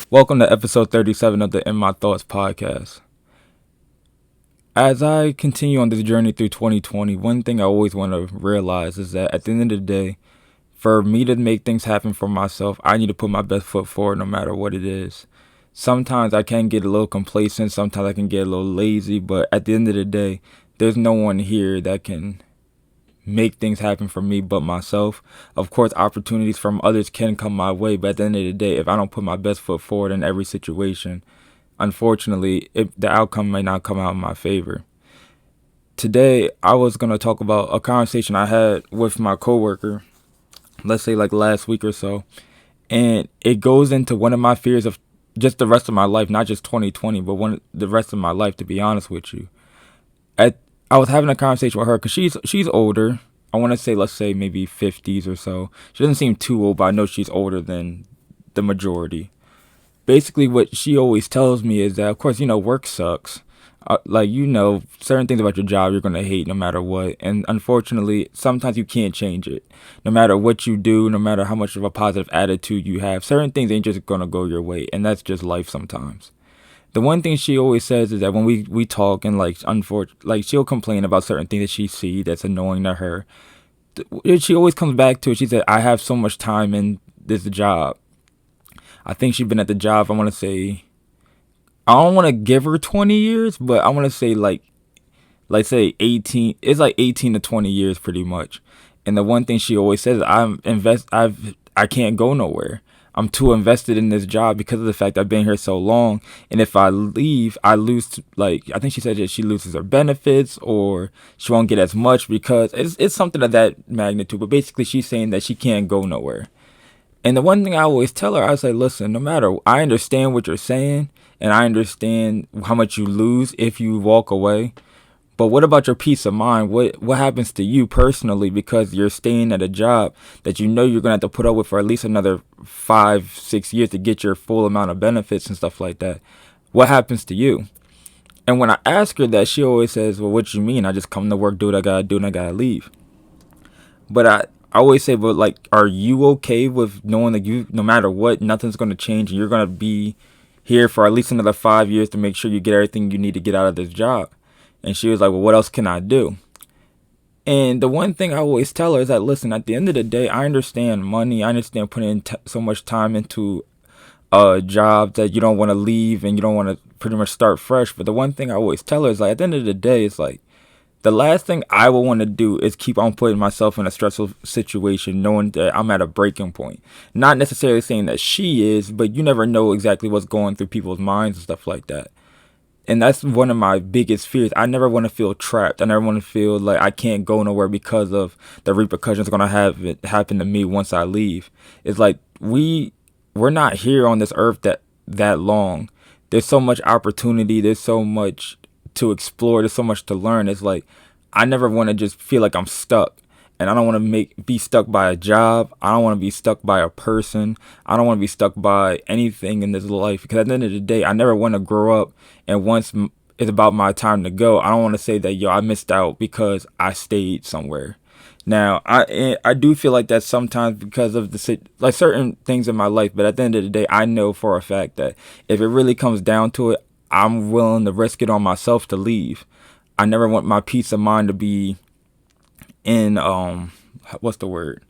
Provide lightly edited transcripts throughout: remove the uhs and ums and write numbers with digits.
Welcome to episode 37 of the In My Thoughts podcast. As I continue on this journey through 2020, one thing I always want to realize is that at the end of the day, for me to make things happen for myself, I need to put my best foot forward no matter what it is. Sometimes I can get a little complacent, sometimes I can get a little lazy, but at the end of the day, there's no one here that can make things happen for me but myself. Of course, opportunities from others can come my way, but at the end of the day, if I don't put my best foot forward in every situation, unfortunately, the outcome may not come out in my favor. Today, I was going to talk about a conversation I had with my coworker, let's say like last week or so, and it goes into one of my fears of just the rest of my life, not just 2020, but the rest of my life, to be honest with you. At I was having a conversation with her because she's older. I want to say, let's say maybe 50s or so. She doesn't seem too old, but I know she's older than the majority. Basically, what she always tells me is that, of course, work sucks. Certain things about your job you're going to hate no matter what. And unfortunately, sometimes you can't change it. No matter what you do, no matter how much of a positive attitude you have, certain things ain't just going to go your way. And that's just life sometimes. The one thing she always says is that when we talk and she'll complain about certain things that she sees that's annoying to her. She always comes back to it. She said, I have so much time in this job. I think she's been at the job, I want to say, I don't want to give her 20 years, but I want to say say 18. It's like 18 to 20 years pretty much. And the one thing she always says, I can't go nowhere. I'm too invested in this job because of the fact I've been here so long. And if I leave, I lose, I think she said that she loses her benefits or she won't get as much because it's something of that magnitude. But basically, she's saying that she can't go nowhere. And the one thing I always tell her, I say, listen, no matter, I understand what you're saying and I understand how much you lose if you walk away. But what about your peace of mind? What happens to you personally because you're staying at a job that you know you're going to have to put up with for at least another 5-6 years to get your full amount of benefits and stuff like that? What happens to you? And when I ask her that, she always says, well, what you mean? I just come to work, do what I got to do, and I got to leave. But I always say, but are you okay with knowing that no matter what, nothing's going to change and you're going to be here for at least another 5 years to make sure you get everything you need to get out of this job? And she was like, well, what else can I do? And the one thing I always tell her is that, listen, at the end of the day, I understand money. I understand putting in so much time into a job that you don't want to leave and you don't want to pretty much start fresh. But the one thing I always tell her is at the end of the day, it's the last thing I will want to do is keep on putting myself in a stressful situation knowing that I'm at a breaking point. Not necessarily saying that she is, but you never know exactly what's going through people's minds and stuff like that. And that's one of my biggest fears. I never want to feel trapped. I never want to feel like I can't go nowhere because of the repercussions going to have it happen to me once I leave. It's we're not here on this earth that long. There's so much opportunity. There's so much to explore. There's so much to learn. It's I never want to just feel like I'm stuck. And I don't want to be stuck by a job. I don't want to be stuck by a person. I don't want to be stuck by anything in this life. Because at the end of the day, I never want to grow up. And once it's about my time to go, I don't want to say that, I missed out because I stayed somewhere. Now, I do feel like that sometimes because of certain things in my life. But at the end of the day, I know for a fact that if it really comes down to it, I'm willing to risk it on myself to leave. I never want my peace of mind to be in what's the word?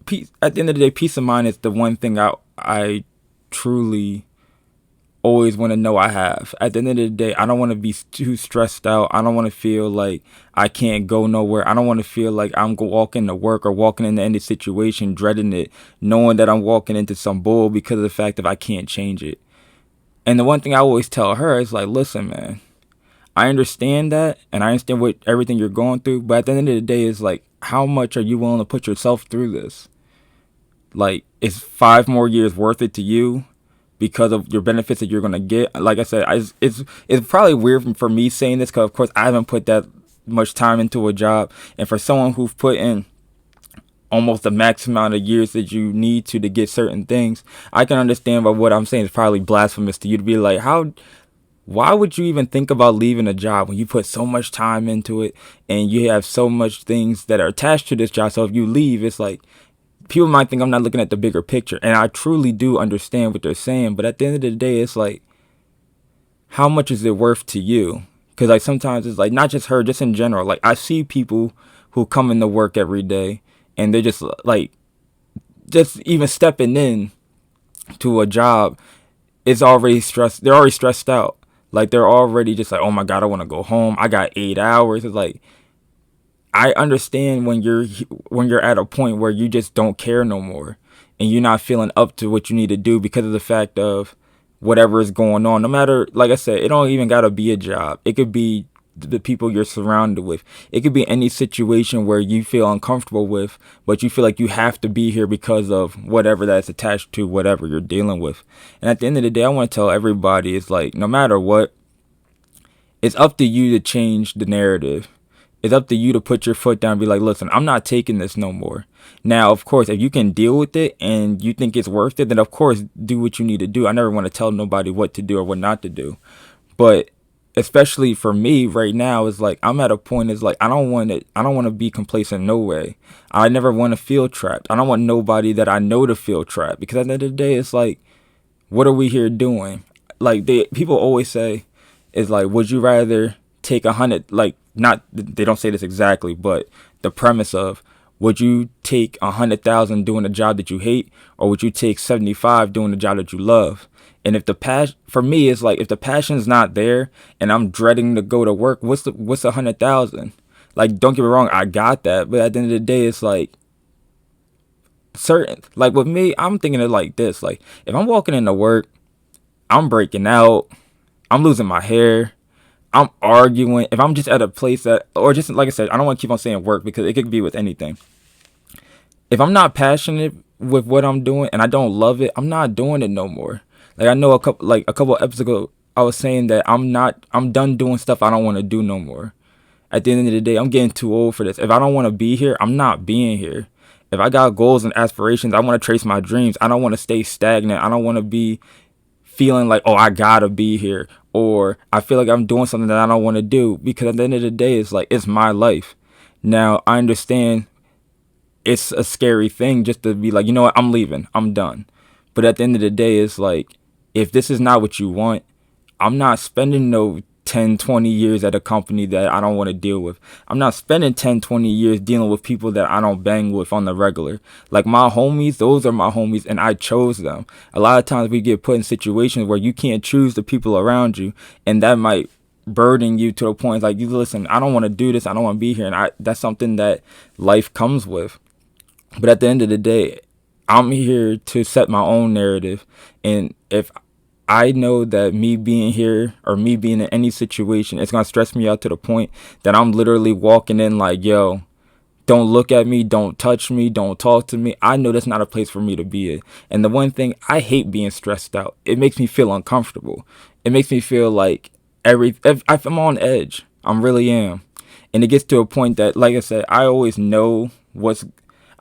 Peace. At the end of the day, peace of mind is the one thing I truly always want to know I have. At the end of the day, I don't want to be too stressed out. I don't want to feel like I can't go nowhere. I don't want to feel like I'm walking to work or walking into any situation dreading it, knowing that I'm walking into some bull because of the fact that I can't change it. And the one thing I always tell her is listen, man, I understand that, and I understand everything you're going through, but at the end of the day, it's how much are you willing to put yourself through this? Is 5 more years worth it to you because of your benefits that you're going to get? Like I said, it's probably weird for me saying this because, of course, I haven't put that much time into a job. And for someone who's put in almost the max amount of years that you need to get certain things, I can understand. But what I'm saying is probably blasphemous to you to be why would you even think about leaving a job when you put so much time into it and you have so much things that are attached to this job? So if you leave, it's people might think I'm not looking at the bigger picture, and I truly do understand what they're saying. But at the end of the day, it's like, how much is it worth to you? Because like sometimes it's like not just her, just in general. Like I see people who come into work every day, and they're just like, just even stepping in to a job is already stressed. They're already stressed out. Like they're already just like, oh my God, I want to go home. I got 8 hours. It's like, I understand when you're at a point where you just don't care no more, and you're not feeling up to what you need to do because of the fact of whatever is going on. No matter, like I said, it don't even gotta be a job. It could be the people you're surrounded with. It could be any situation where you feel uncomfortable with, but you feel like you have to be here because of whatever that's attached to whatever you're dealing with. And at the end of the day, I want to tell everybody, it's like, no matter what, it's up to you to change the narrative. It's up to you to put your foot down and be like, listen, I'm not taking this no more. Now, of course, if you can deal with it and you think it's worth it, then of course, do what you need to do. I never want to tell nobody what to do or what not to do. But especially for me right now, it's like, I'm at a point, it's like, I don't want to be complacent no way. I never want to feel trapped. I don't want nobody that I know to feel trapped, because at the end of the day, it's like, what are we here doing? Like people always say, is like, would you rather take 100, like, not, they don't say this exactly, but the premise of, would you take 100,000 doing a job that you hate, or would you take 75 doing a job that you love? And if the passion, for me, it's like, if the passion's not there and I'm dreading to go to work, what's 100,000? Like, don't get me wrong, I got that, but at the end of the day, it's like, certain, like with me, I'm thinking of like this, like, if I'm walking into work, I'm breaking out, I'm losing my hair, I'm arguing, if I'm just at a place that, or just like I said, I don't want to keep on saying work because it could be with anything. If I'm not passionate with what I'm doing and I don't love it, I'm not doing it no more. Like I know a couple episodes ago, I was saying that I'm done doing stuff I don't want to do no more. At the end of the day, I'm getting too old for this. If I don't want to be here, I'm not being here. If I got goals and aspirations, I want to trace my dreams. I don't want to stay stagnant. I don't want to be feeling like, oh, I gotta be here, or I feel like I'm doing something that I don't want to do, because at the end of the day, it's like, it's my life. Now, I understand it's a scary thing just to be like, you know what, I'm leaving, I'm done. But at the end of the day, it's like, if this is not what you want, I'm not spending no 10, 20 years at a company that I don't want to deal with. I'm not spending 10, 20 years dealing with people that I don't bang with on the regular. Like my homies, those are my homies, and I chose them. A lot of times we get put in situations where you can't choose the people around you, and that might burden you to a point like, you listen, I don't want to do this, I don't want to be here, and that's something that life comes with. But at the end of the day, I'm here to set my own narrative, and if I know that me being here or me being in any situation, it's going to stress me out to the point that I'm literally walking in like, yo, don't look at me, don't touch me, don't talk to me. I know that's not a place for me to be in. And the one thing, I hate being stressed out. It makes me feel uncomfortable. It makes me feel like if I'm on edge. I really am. And it gets to a point that, like I said, I always know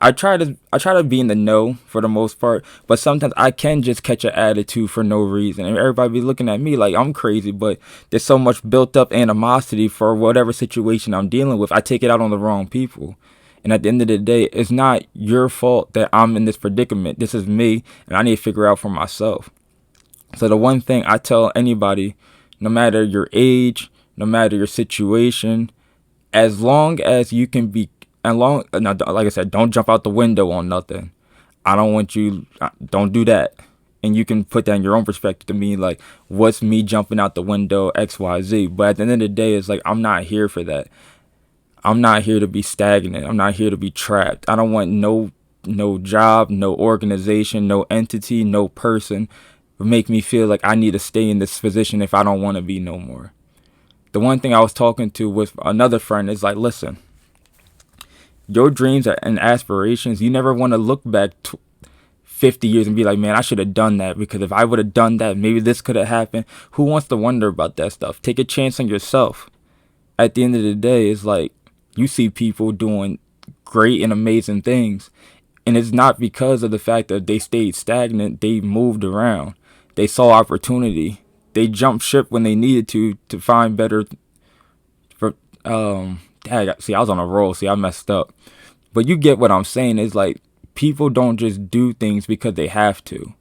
I try to be in the know for the most part, but sometimes I can just catch an attitude for no reason, and everybody be looking at me like I'm crazy. But there's so much built up animosity for whatever situation I'm dealing with. I take it out on the wrong people, and at the end of the day, it's not your fault that I'm in this predicament. This is me, and I need to figure out for myself. So the one thing I tell anybody, no matter your age, no matter your situation, as long as you can be, like I said, don't jump out the window on nothing. I don't want you, don't do that. And you can put that in your own perspective to me, like, what's me jumping out the window, XYZ. But at the end of the day, it's like, I'm not here for that. I'm not here to be stagnant. I'm not here to be trapped. I don't want no job, no organization, no entity, no person make me feel like I need to stay in this position if I don't want to be no more. The one thing I was talking to with another friend is like, listen, your dreams and aspirations, you never want to look back 50 years and be like, man, I should have done that, because if I would have done that, maybe this could have happened. Who wants to wonder about that stuff? Take a chance on yourself. At the end of the day, it's like, you see people doing great and amazing things, and it's not because of the fact that they stayed stagnant. They moved around. They saw opportunity. They jumped ship when they needed to find better. See, I was on a roll. See, I messed up. But you get what I'm saying. Is like, people don't just do things because they have to.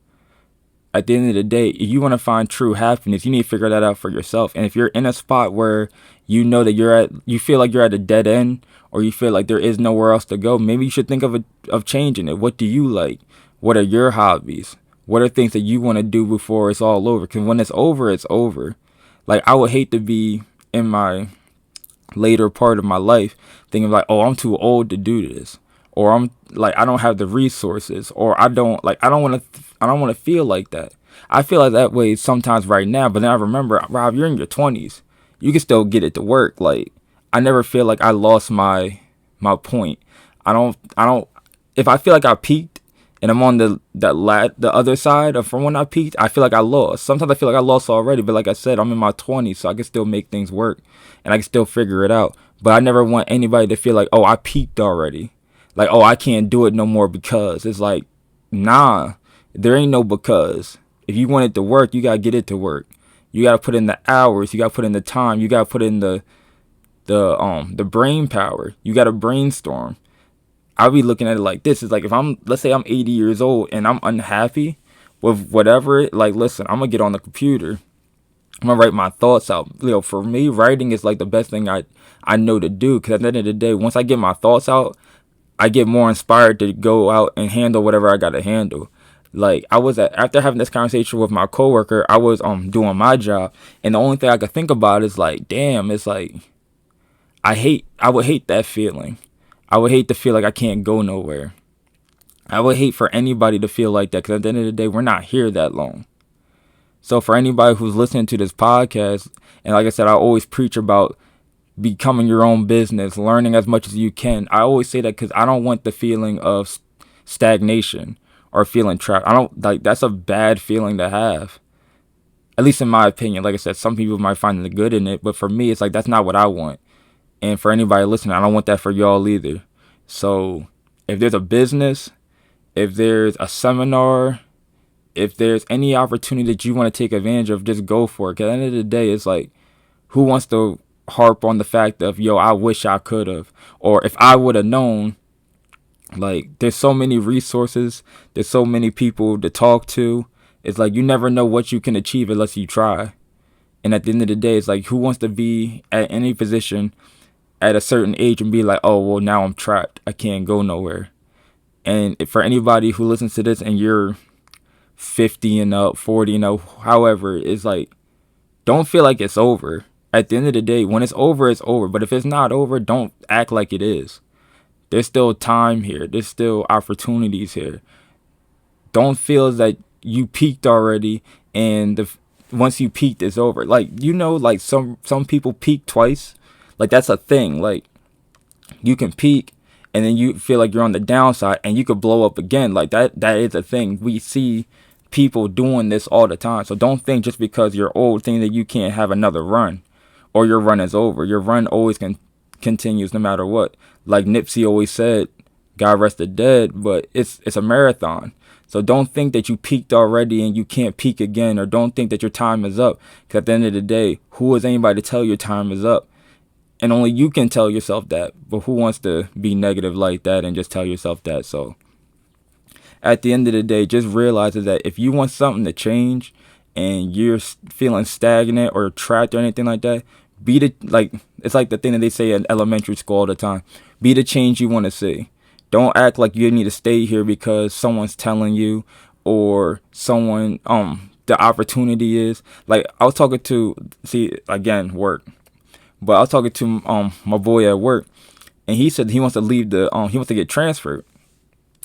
At the end of the day, if you want to find true happiness, you need to figure that out for yourself. And if you're in a spot where you know that you feel like you're at a dead end, or you feel like there is nowhere else to go, maybe you should think of changing it. What do you like? What are your hobbies? What are things that you want to do before it's all over? Because when it's over, it's over. Like, I would hate to be in my later part of my life thinking like, oh, I'm too old to do this, or I'm like, I don't have the resources, or I don't want to feel like that. I feel like that way sometimes right now, but then I remember, Rob, you're in your 20s. You can still get it to work. Like, I never feel like I lost my point. I don't if I feel like I peaked and I'm on the other side of from when I peaked, I feel like I lost. Sometimes I feel like I lost already, but like I said, I'm in my 20s, so I can still make things work and I can still figure it out. But I never want anybody to feel like, oh, I peaked already. Like, oh, I can't do it no more because. It's like, nah, there ain't no because. If you want it to work, you got to get it to work. You got to put in the hours. You got to put in the time. You got to put in the brain power. You got to brainstorm. I'll be looking at it like this. It's like, let's say I'm 80 years old and I'm unhappy with whatever, like, listen, I'm going to get on the computer. I'm going to write my thoughts out. For me, writing is like the best thing I know to do. Because at the end of the day, once I get my thoughts out, I get more inspired to go out and handle whatever I got to handle. Like, after having this conversation with my coworker, I was doing my job, and the only thing I could think about is like, damn, it's like, I would hate that feeling. I would hate to feel like I can't go nowhere. I would hate for anybody to feel like that, because at the end of the day, we're not here that long. So for anybody who's listening to this podcast, and like I said, I always preach about becoming your own business, learning as much as you can. I always say that because I don't want the feeling of stagnation or feeling trapped. I don't like, that's a bad feeling to have. At least in my opinion. Like I said, some people might find the good in it, but for me, it's like, that's not what I want. And for anybody listening, I don't want that for y'all either. So if there's a business, if there's a seminar, if there's any opportunity that you want to take advantage of, just go for it. Because at the end of the day, it's like, who wants to harp on the fact of, yo, I wish I could have, or if I would have known? Like, there's so many resources, there's so many people to talk to. It's like, you never know what you can achieve unless you try. And at the end of the day, it's like, who wants to be at any position at a certain age and be like, oh, well, now I'm trapped, I can't go nowhere? And for anybody who listens to this and you're 50 and up, 40 and up, however, it's like, don't feel like it's over. At the end of the day, when it's over, it's over. But if it's not over, don't act like it is. There's still time here. There's still opportunities here. Don't feel that you peaked already and once you peaked, it's over. Like, like some people peak twice. Like, that's a thing. Like, you can peak and then you feel like you're on the downside and you could blow up again. Like, that is a thing. We see people doing this all the time. So don't think just because you're old, think that you can't have another run or your run is over. Your run always continues no matter what. Like Nipsey always said, God rest the dead, but it's a marathon. So don't think that you peaked already and you can't peak again, or don't think that your time is up. Because at the end of the day, who is anybody to tell your time is up? And only you can tell yourself that. But who wants to be negative like that and just tell yourself that? So at the end of the day, just realize that if you want something to change and you're feeling stagnant or trapped or anything like that, it's like the thing that they say in elementary school all the time. Be the change you want to see. Don't act like you need to stay here because someone's telling you, or someone, the opportunity is. Like, I was talking to, again, work. But I was talking to my boy at work, and he said he wants to leave he wants to get transferred.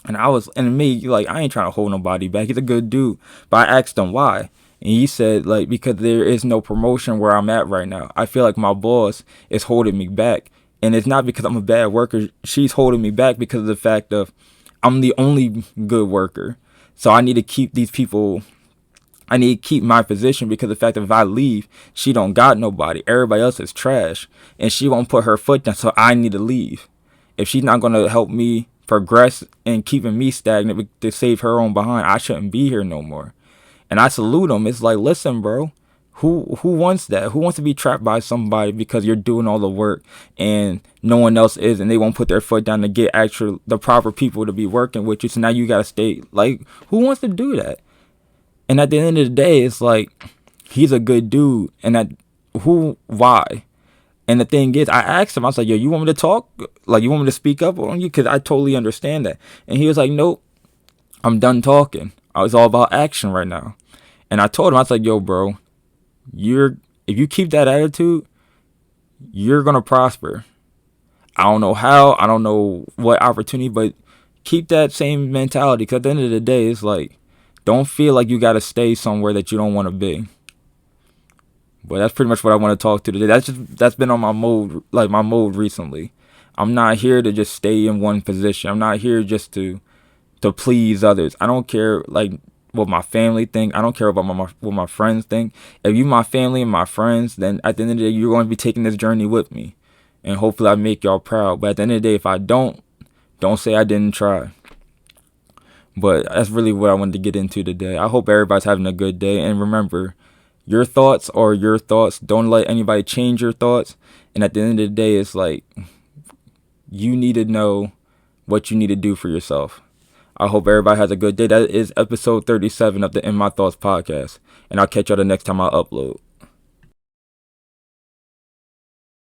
And me, like, I ain't trying to hold nobody back. He's a good dude. But I asked him why. And he said, like, because there is no promotion where I'm at right now. I feel like my boss is holding me back. And it's not because I'm a bad worker. She's holding me back because of the fact of I'm the only good worker. So I need to keep my position, because of the fact that if I leave, she don't got nobody. Everybody else is trash. And she won't put her foot down, so I need to leave. If she's not going to help me progress and keeping me stagnant to save her own behind, I shouldn't be here no more. And I salute him. It's like, listen, bro, Who wants that? Who wants to be trapped by somebody because you're doing all the work and no one else is, and they won't put their foot down to get the proper people to be working with you? So now you gotta stay. Like, who wants to do that? And at the end of the day, it's like, he's a good dude, and why? And the thing is, I asked him, I was like, yo, you want me to talk? Like, you want me to speak up on you? Because I totally understand that. And he was like, nope, I'm done talking. I was all about action right now. And I told him, I was like, yo, bro, if you keep that attitude, you're going to prosper. I don't know how, I don't know what opportunity, but keep that same mentality. Because at the end of the day, it's like, don't feel like you got to stay somewhere that you don't want to be. But that's pretty much what I want to talk to today. That's been on my mode recently. I'm not here to just stay in one position. I'm not here just to please others. I don't care like what my family think. I don't care about what my friends think. If you my family and my friends, then at the end of the day, you're going to be taking this journey with me, and hopefully I make y'all proud. But at the end of the day, if I don't say I didn't try. But that's really what I wanted to get into today. I hope everybody's having a good day, and remember, your thoughts are your thoughts. Don't let anybody change your thoughts. And at the end of the day, it's like, you need to know what you need to do for yourself. I hope everybody has a good day. That is episode 37 of the In My Thoughts podcast. And I'll catch y'all the next time I upload.